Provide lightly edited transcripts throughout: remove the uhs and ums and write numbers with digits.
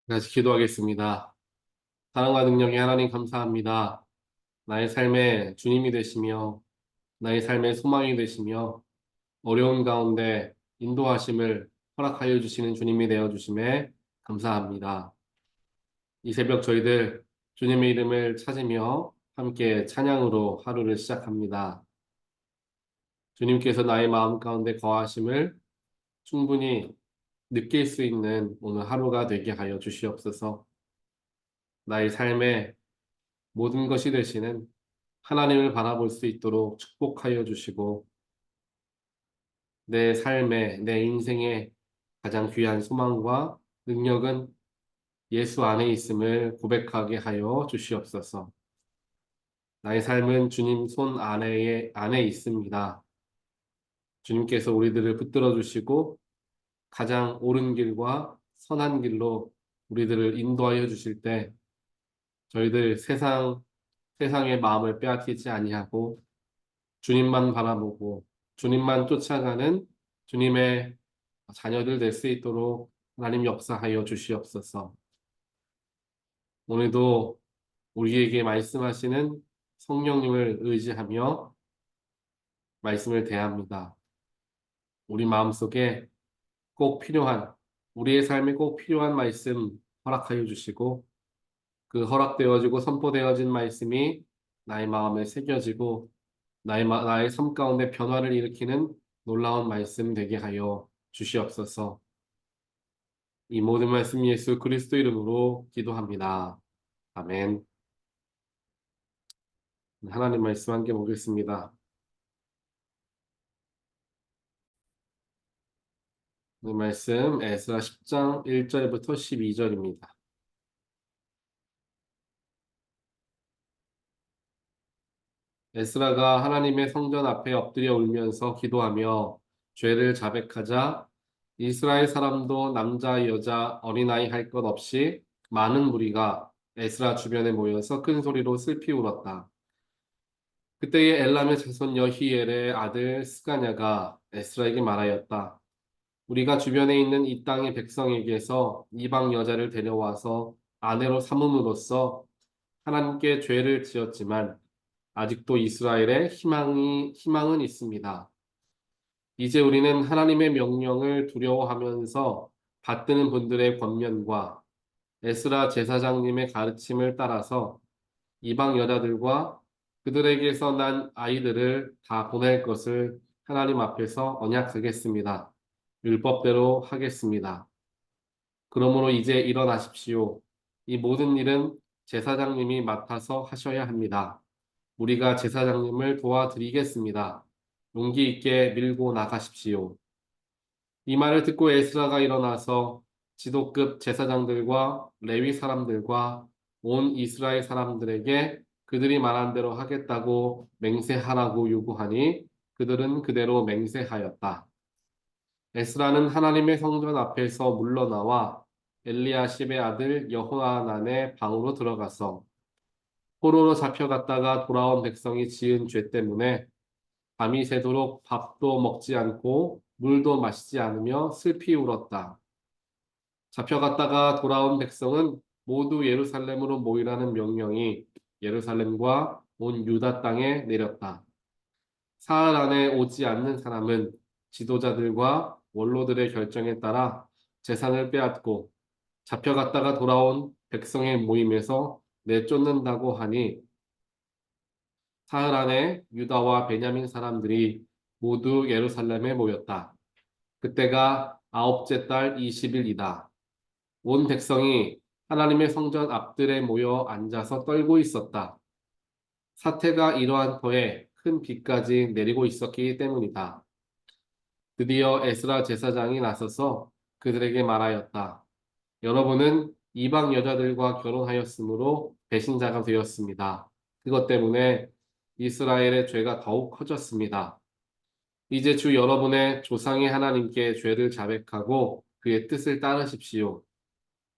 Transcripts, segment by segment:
다시 기도하겠습니다. 사랑과 능력의 하나님 감사합니다. 나의 삶의 주님이 되시며 나의 삶의 소망이 되시며 어려운 가운데 인도하심을 허락하여 주시는 주님이 되어 주심에 감사합니다. 이 새벽 저희들 주님의 이름을 찾으며 함께 찬양으로 하루를 시작합니다. 주님께서 나의 마음 가운데 거하심을 충분히 느낄 수 있는 오늘 하루가 되게 하여 주시옵소서. 나의 삶의 모든 것이 되시는 하나님을 바라볼 수 있도록 축복하여 주시고 내 삶의, 내 인생의 가장 귀한 소망과 능력은 예수 안에 있음을 고백하게 하여 주시옵소서. 나의 삶은 주님 손 안에 있습니다. 주님께서 우리들을 붙들어 주시고 가장 옳은 길과 선한 길로 우리들을 인도하여 주실 때 저희들 세상의 마음을 빼앗기지 아니하고 주님만 바라보고 주님만 쫓아가는 주님의 자녀들 될 수 있도록 하나님 역사하여 주시옵소서. 오늘도 우리에게 말씀하시는 성령님을 의지하며 말씀을 대합니다. 우리 마음속에 꼭 필요한, 우리의 삶에 꼭 필요한 말씀 허락하여 주시고 그 허락되어지고 선포되어진 말씀이 나의 마음에 새겨지고 나의 삶 가운데 변화를 일으키는 놀라운 말씀 되게 하여 주시옵소서. 이 모든 말씀 예수 그리스도 이름으로 기도합니다. 아멘. 하나님 말씀 함께 보겠습니다. 오늘 말씀 에스라 10장 1절부터 12절입니다. 에스라가 하나님의 성전 앞에 엎드려 울면서 기도하며 죄를 자백하자 이스라엘 사람도 남자, 여자, 어린아이 할 것 없이 많은 무리가 에스라 주변에 모여서 큰 소리로 슬피 울었다. 그때에 엘람의 자손 여히엘의 아들 스가냐가 에스라에게 말하였다. 우리가 주변에 있는 이 땅의 백성에게서 이방 여자를 데려와서 아내로 삼음으로써 하나님께 죄를 지었지만 아직도 이스라엘에 희망은 있습니다. 이제 우리는 하나님의 명령을 두려워하면서 받드는 분들의 권면과 에스라 제사장님의 가르침을 따라서 이방 여자들과 그들에게서 난 아이들을 다 보낼 것을 하나님 앞에서 언약하겠습니다. 율법대로 하겠습니다. 그러므로 이제 일어나십시오. 이 모든 일은 제사장님이 맡아서 하셔야 합니다. 우리가 제사장님을 도와드리겠습니다. 용기 있게 밀고 나가십시오. 이 말을 듣고 에스라가 일어나서 지도급 제사장들과 레위 사람들과 온 이스라엘 사람들에게 그들이 말한 대로 하겠다고 맹세하라고 요구하니 그들은 그대로 맹세하였다. 에스라는 하나님의 성전 앞에서 물러나와 엘리야십의 아들 여호하난의 방으로 들어가서 포로로 잡혀갔다가 돌아온 백성이 지은 죄 때문에 밤이 새도록 밥도 먹지 않고 물도 마시지 않으며 슬피 울었다. 잡혀갔다가 돌아온 백성은 모두 예루살렘으로 모이라는 명령이 예루살렘과 온 유다 땅에 내렸다. 사흘 안에 오지 않는 사람은 지도자들과 원로들의 결정에 따라 재산을 빼앗고 잡혀갔다가 돌아온 백성의 모임에서 내쫓는다고 하니 사흘 안에 유다와 베냐민 사람들이 모두 예루살렘에 모였다. 그때가 아홉째 달 20일이다. 온 백성이 하나님의 성전 앞들에 모여 앉아서 떨고 있었다. 사태가 이러한 터에 큰 비까지 내리고 있었기 때문이다. 드디어 에스라 제사장이 나서서 그들에게 말하였다. 여러분은 이방 여자들과 결혼하였으므로 배신자가 되었습니다. 그것 때문에 이스라엘의 죄가 더욱 커졌습니다. 이제 주 여러분의 조상의 하나님께 죄를 자백하고 그의 뜻을 따르십시오.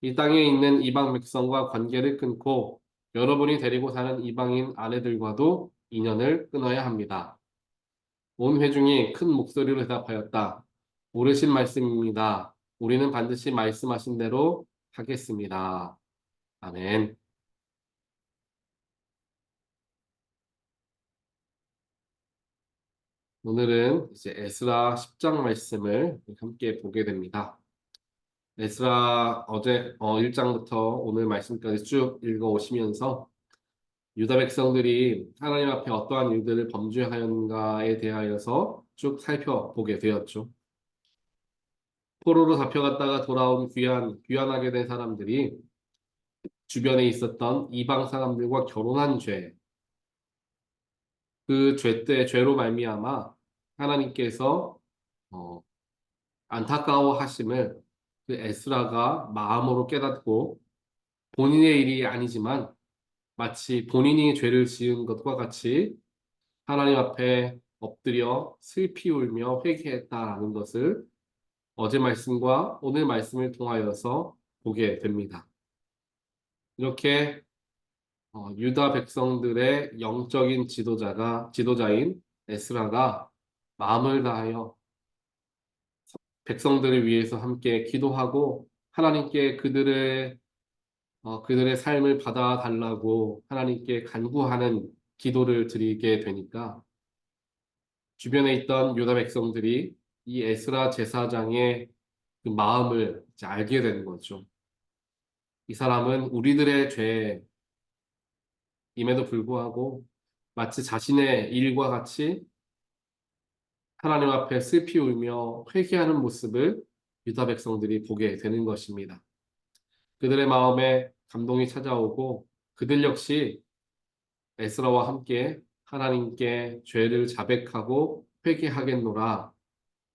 이 땅에 있는 이방 백성과 관계를 끊고 여러분이 데리고 사는 이방인 아내들과도 인연을 끊어야 합니다. 온 회중이 큰 목소리로 대답하였다. 옳으신 말씀입니다. 우리는 반드시 말씀하신 대로 하겠습니다. 아멘. 오늘은 이제 에스라 10장 말씀을 함께 보게 됩니다. 에스라 어제 1장부터 오늘 말씀까지 쭉 읽어오시면서 유다 백성들이 하나님 앞에 어떠한 일들을 범죄하였는가에 대하여서 쭉 살펴보게 되었죠. 포로로 잡혀갔다가 돌아온 귀환하게 된 사람들이 주변에 있었던 이방 사람들과 결혼한 죄, 그 죄 때 죄로 말미암아 하나님께서 어, 안타까워하심을 그 에스라가 마음으로 깨닫고 본인의 일이 아니지만 마치 본인이 죄를 지은 것과 같이 하나님 앞에 엎드려 슬피 울며 회개했다라는 것을 어제 말씀과 오늘 말씀을 통하여서 보게 됩니다. 이렇게 유다 백성들의 영적인 지도자인 에스라가 마음을 다하여 백성들을 위해서 함께 기도하고 하나님께 그들의 삶을 받아달라고 하나님께 간구하는 기도를 드리게 되니까 주변에 있던 유다 백성들이 이 에스라 제사장의 그 마음을 이제 알게 되는 거죠. 이 사람은 우리들의 죄임에도 불구하고 마치 자신의 일과 같이 하나님 앞에 슬피 울며 회개하는 모습을 유다 백성들이 보게 되는 것입니다. 그들의 마음에 감동이 찾아오고 그들 역시 에스라와 함께 하나님께 죄를 자백하고 회개하겠노라.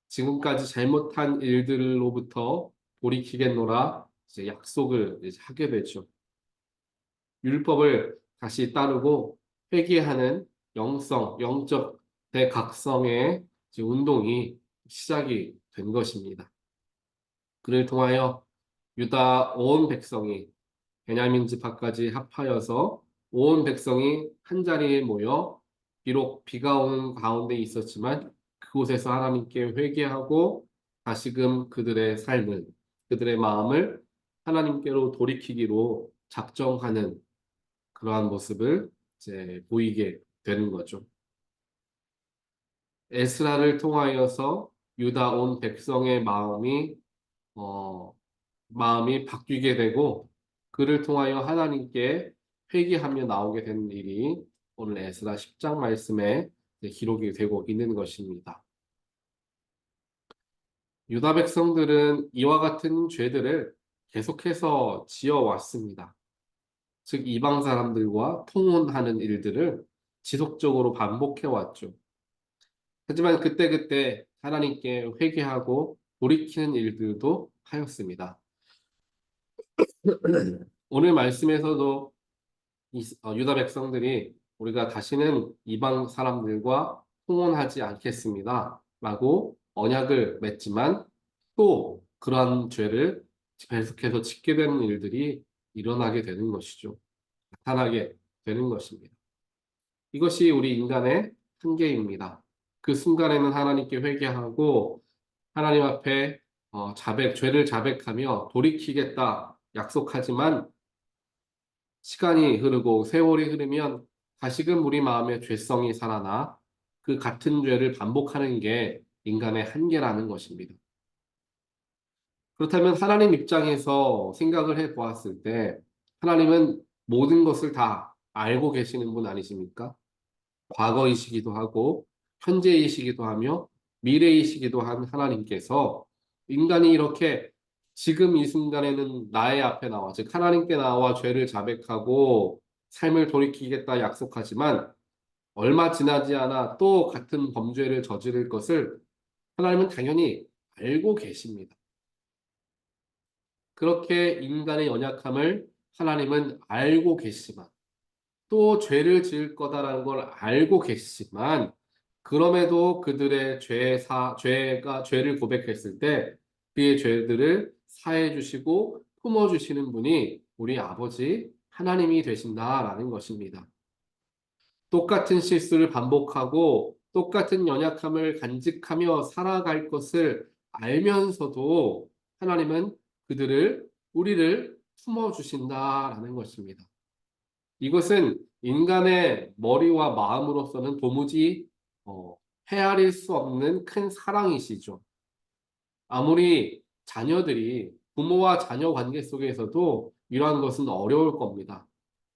지금까지 잘못한 일들로부터 돌이키겠노라. 이제 약속을 이제 하게 되죠. 율법을 다시 따르고 회개하는 영적 대각성의 이제 운동이 시작이 된 것입니다. 그를 통하여 유다 온 백성이 베냐민 지파까지 합하여서 온 백성이 한 자리에 모여 비록 비가 오는 가운데 있었지만 그곳에서 하나님께 회개하고 다시금 그들의 마음을 하나님께로 돌이키기로 작정하는 그러한 모습을 이제 보이게 되는 거죠. 에스라를 통하여서 유다 온 백성의 어, 마음이 바뀌게 되고 그를 통하여 하나님께 회개하며 나오게 된 일이 오늘 에스라 10장 말씀에 기록이 되고 있는 것입니다. 유다 백성들은 이와 같은 죄들을 계속해서 지어왔습니다. 즉 이방 사람들과 통혼하는 일들을 지속적으로 반복해왔죠. 하지만 그때그때 하나님께 회개하고 돌이키는 일들도 하였습니다. 오늘 말씀에서도 유다 백성들이 우리가 다시는 이방 사람들과 통혼하지 않겠습니다. 라고 언약을 맺지만 또 그러한 죄를 계속해서 짓게 되는 일들이 일어나게 되는 것이죠. 나타나게 되는 것입니다. 이것이 우리 인간의 한계입니다. 그 순간에는 하나님께 회개하고 하나님 앞에 죄를 자백하며 돌이키겠다 약속하지만 시간이 흐르고 세월이 흐르면 다시금 우리 마음에 죄성이 살아나 그 같은 죄를 반복하는 게 인간의 한계라는 것입니다. 그렇다면 하나님 입장에서 생각을 해 보았을 때 하나님은 모든 것을 다 알고 계시는 분 아니십니까? 과거이시기도 하고 현재이시기도 하며 미래이시기도 한 하나님께서 인간이 이렇게 지금 이 순간에는 나의 앞에 나와 즉 하나님께 나와 죄를 자백하고 삶을 돌이키겠다 약속하지만 얼마 지나지 않아 또 같은 범죄를 저지를 것을 하나님은 당연히 알고 계십니다. 그렇게 인간의 연약함을 하나님은 알고 계시지만 또 죄를 지을 거다라는 걸 알고 계시지만 그럼에도 그들의 죄를 고백했을 때 그의 죄들을 사해 주시고 품어 주시는 분이 우리 아버지 하나님이 되신다라는 것입니다. 똑같은 실수를 반복하고 똑같은 연약함을 간직하며 살아갈 것을 알면서도 하나님은 그들을 우리를 품어주신다라는 것입니다. 이것은 인간의 머리와 마음으로서는 도무지 어, 헤아릴 수 없는 큰 사랑이시죠. 아무리 자녀들이 부모와 자녀 관계 속에서도 이러한 것은 어려울 겁니다.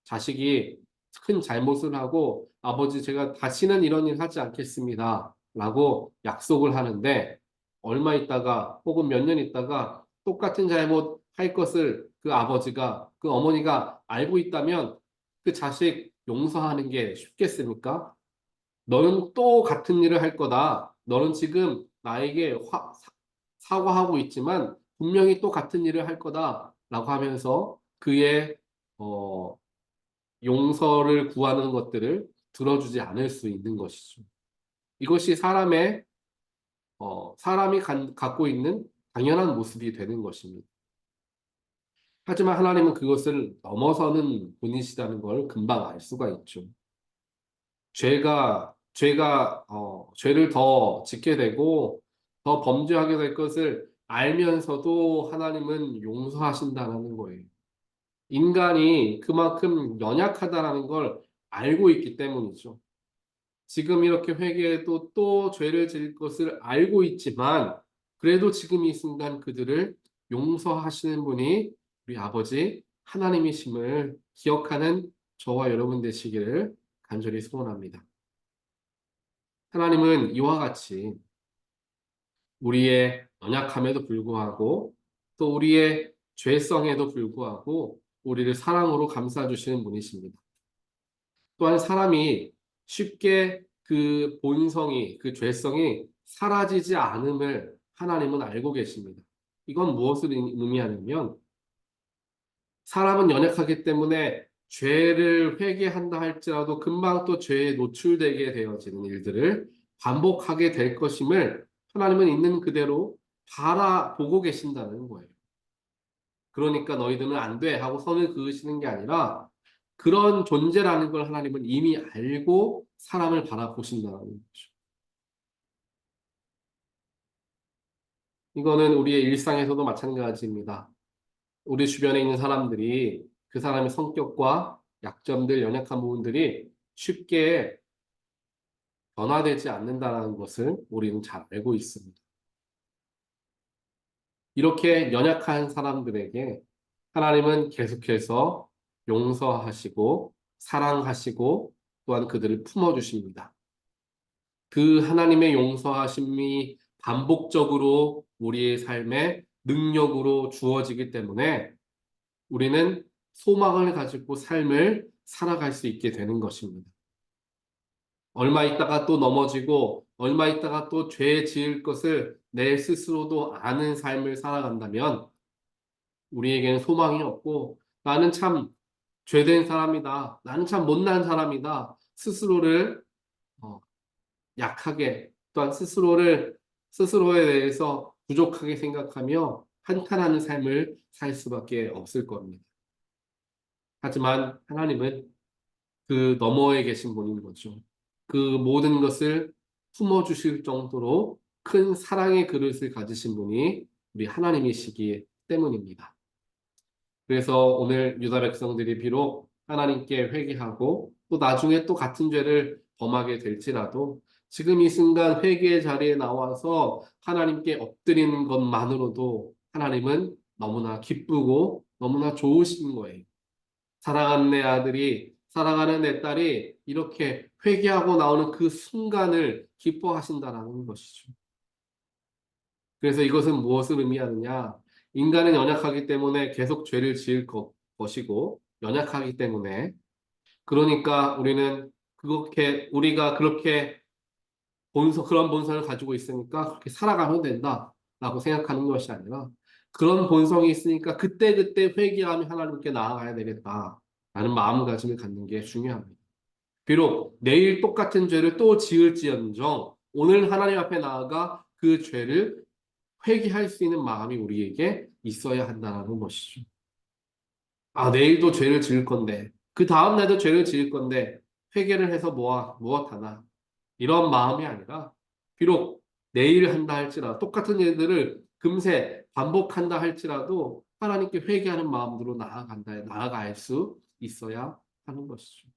자식이 큰 잘못을 하고 아버지 제가 다시는 이런 일 하지 않겠습니다. 라고 약속을 하는데 얼마 있다가 혹은 몇 년 있다가 똑같은 잘못 할 것을 그 아버지가 그 어머니가 알고 있다면 그 자식 용서하는 게 쉽겠습니까? 너는 또 같은 일을 할 거다. 너는 지금 나에게 사과하고 있지만 분명히 또 같은 일을 할 거다. 라고 하면서 그의 어, 용서를 구하는 것들을 들어주지 않을 수 있는 것이죠. 이것이 사람이 갖고 있는 당연한 모습이 되는 것입니다. 하지만 하나님은 그것을 넘어서는 분이시다는 걸 금방 알 수가 있죠. 죄를 더 짓게 되고 더 범죄하게 될 것을 알면서도 하나님은 용서하신다는 거예요. 인간이 그만큼 연약하다는 걸 알고 있기 때문이죠. 지금 이렇게 회개해도 또 죄를 지을 것을 알고 있지만 그래도 지금 이 순간 그들을 용서하시는 분이 우리 아버지 하나님이심을 기억하는 저와 여러분 되시기를 간절히 소원합니다. 하나님은 이와 같이 우리의 연약함에도 불구하고 또 우리의 죄성에도 불구하고 우리를 사랑으로 감싸 주시는 분이십니다. 또한 사람이 쉽게 그 본성이, 그 죄성이 사라지지 않음을 하나님은 알고 계십니다. 이건 무엇을 의미하냐면 사람은 연약하기 때문에 죄를 회개한다 할지라도 금방 또 죄에 노출되게 되어지는 일들을 반복하게 될 것임을 하나님은 있는 그대로 바라보고 계신다는 거예요. 그러니까 너희들은 안 돼 하고 선을 그으시는 게 아니라 그런 존재라는 걸 하나님은 이미 알고 사람을 바라보신다는 거죠. 이거는 우리의 일상에서도 마찬가지입니다. 우리 주변에 있는 사람들이 그 사람의 성격과 약점들, 연약한 부분들이 쉽게 변화되지 않는다는 것을 우리는 잘 알고 있습니다. 이렇게 연약한 사람들에게 하나님은 계속해서 용서하시고 사랑하시고 또한 그들을 품어주십니다. 그 하나님의 용서하심이 반복적으로 우리의 삶에 능력으로 주어지기 때문에 우리는 소망을 가지고 삶을 살아갈 수 있게 되는 것입니다. 얼마 있다가 또 넘어지고 얼마 있다가 또 죄 지을 것을 내 스스로도 아는 삶을 살아간다면 우리에게는 소망이 없고 나는 참 죄된 사람이다. 나는 참 못난 사람이다. 스스로를 어, 약하게 또한 스스로에 대해서 부족하게 생각하며 한탄하는 삶을 살 수밖에 없을 겁니다. 하지만 하나님은 그 너머에 계신 분인 거죠. 그 모든 것을 품어주실 정도로 큰 사랑의 그릇을 가지신 분이 우리 하나님이시기 때문입니다. 그래서 오늘 유다 백성들이 비록 하나님께 회개하고 또 나중에 또 같은 죄를 범하게 될지라도 지금 이 순간 회개의 자리에 나와서 하나님께 엎드리는 것만으로도 하나님은 너무나 기쁘고 너무나 좋으신 거예요. 사랑하는 내 아들이, 사랑하는 내 딸이 이렇게 회개하고 나오는 그 순간을 기뻐하신다라는 것이죠. 그래서 이것은 무엇을 의미하느냐? 인간은 연약하기 때문에 계속 죄를 지을 것이고, 연약하기 때문에. 그러니까 우리가 그렇게 그런 본성을 가지고 있으니까 그렇게 살아가면 된다라고 생각하는 것이 아니라, 그런 본성이 있으니까 그때그때 회개하며 하나님께 나아가야 되겠다라는 마음가짐을 갖는 게 중요합니다. 비록 내일 똑같은 죄를 또 지을지언정 오늘 하나님 앞에 나아가 그 죄를 회개할 수 있는 마음이 우리에게 있어야 한다는 것이죠. 아, 내일도 죄를 지을 건데, 그 다음 날도 죄를 지을 건데, 회개를 해서 무엇 하나. 이런 마음이 아니라, 비록 내일 한다 할지라도, 똑같은 일들을 금세 반복한다 할지라도, 하나님께 회개하는 마음으로 나아갈 수 있어야 하는 것이죠.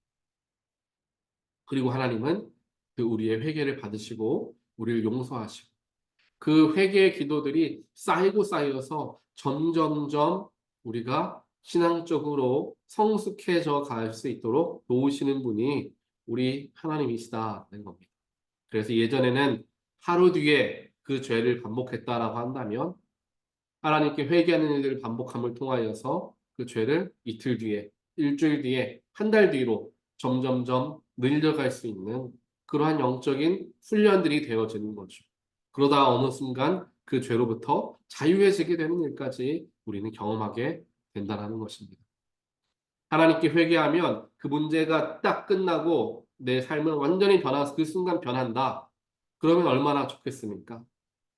그리고 하나님은 그 우리의 회개를 받으시고 우리를 용서하시고 그 회개의 기도들이 쌓이고 쌓여서 점점점 우리가 신앙적으로 성숙해져 갈 수 있도록 도우시는 분이 우리 하나님이시다는 겁니다. 그래서 예전에는 하루 뒤에 그 죄를 반복했다라고 한다면 하나님께 회개하는 일들을 반복함을 통하여서 그 죄를 이틀 뒤에, 일주일 뒤에, 한 달 뒤로 점점점 늘려갈 수 있는 그러한 영적인 훈련들이 되어지는 거죠. 그러다 어느 순간 그 죄로부터 자유해지게 되는 일까지 우리는 경험하게 된다는 것입니다. 하나님께 회개하면 그 문제가 딱 끝나고 내 삶은 완전히 변해서 그 순간 변한다. 그러면 얼마나 좋겠습니까?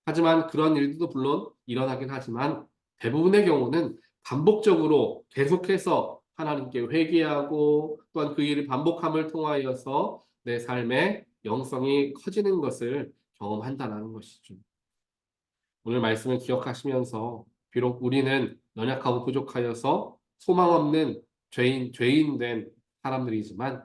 하지만 그런 일들도 물론 일어나긴 하지만 대부분의 경우는 반복적으로 계속해서 하나님께 회개하고 또한 그 일을 반복함을 통하여서 내 삶의 영성이 커지는 것을 경험한다는 것이죠. 오늘 말씀을 기억하시면서 비록 우리는 연약하고 부족하여서 소망 없는 죄인 된 사람들이지만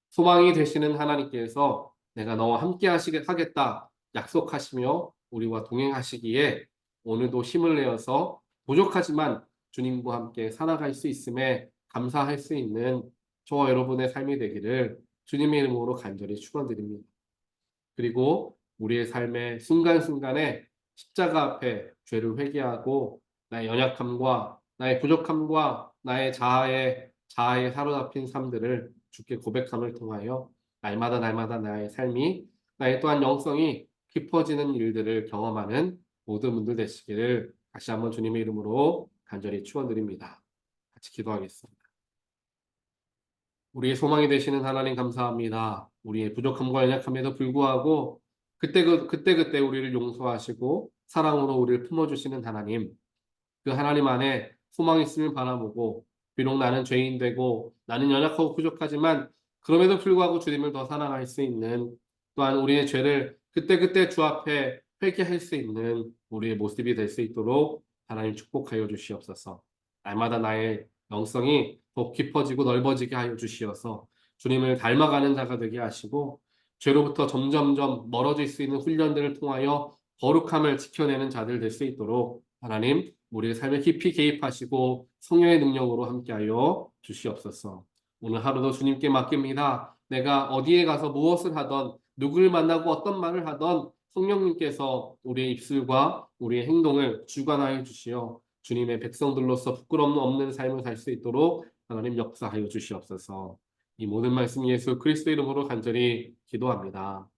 소망이 되시는 하나님께서 내가 너와 함께 하겠다 약속하시며 우리와 동행하시기에 오늘도 힘을 내어서 부족하지만 주님과 함께 살아갈 수 있음에 감사할 수 있는 저와 여러분의 삶이 되기를 주님의 이름으로 간절히 축원드립니다. 그리고 우리의 삶의 순간순간에 십자가 앞에 죄를 회개하고 나의 연약함과 나의 부족함과 나의 자아에 사로잡힌 삶들을 주께 고백함을 통하여 날마다 나의 삶이 나의 또한 영성이 깊어지는 일들을 경험하는 모든 분들 되시기를 다시 한번 주님의 이름으로 간절히 축원드립니다. 같이 기도하겠습니다. 우리의 소망이 되시는 하나님 감사합니다. 우리의 부족함과 연약함에도 불구하고 그때 우리를 용서하시고 사랑으로 우리를 품어주시는 하나님, 그 하나님 안에 소망이 있음을 바라보고 비록 나는 죄인 되고 나는 연약하고 부족하지만 그럼에도 불구하고 주님을 더 사랑할 수 있는 또한 우리의 죄를 그때 주 앞에 회개할 수 있는 우리의 모습이 될 수 있도록 하나님 축복하여 주시옵소서. 날마다 나의 영성이 더 깊어지고 넓어지게 하여 주시어서 주님을 닮아가는 자가 되게 하시고 죄로부터 점점점 멀어질 수 있는 훈련들을 통하여 거룩함을 지켜내는 자들 될 수 있도록 하나님 우리의 삶에 깊이 개입하시고 성령의 능력으로 함께하여 주시옵소서. 오늘 하루도 주님께 맡깁니다. 내가 어디에 가서 무엇을 하던 누구를 만나고 어떤 말을 하던 성령님께서 우리의 입술과 우리의 행동을 주관하여 주시어 주님의 백성들로서 부끄러움 없는 삶을 살 수 있도록 하나님 역사하여 주시옵소서. 이 모든 말씀 예수 그리스도 이름으로 간절히 기도합니다.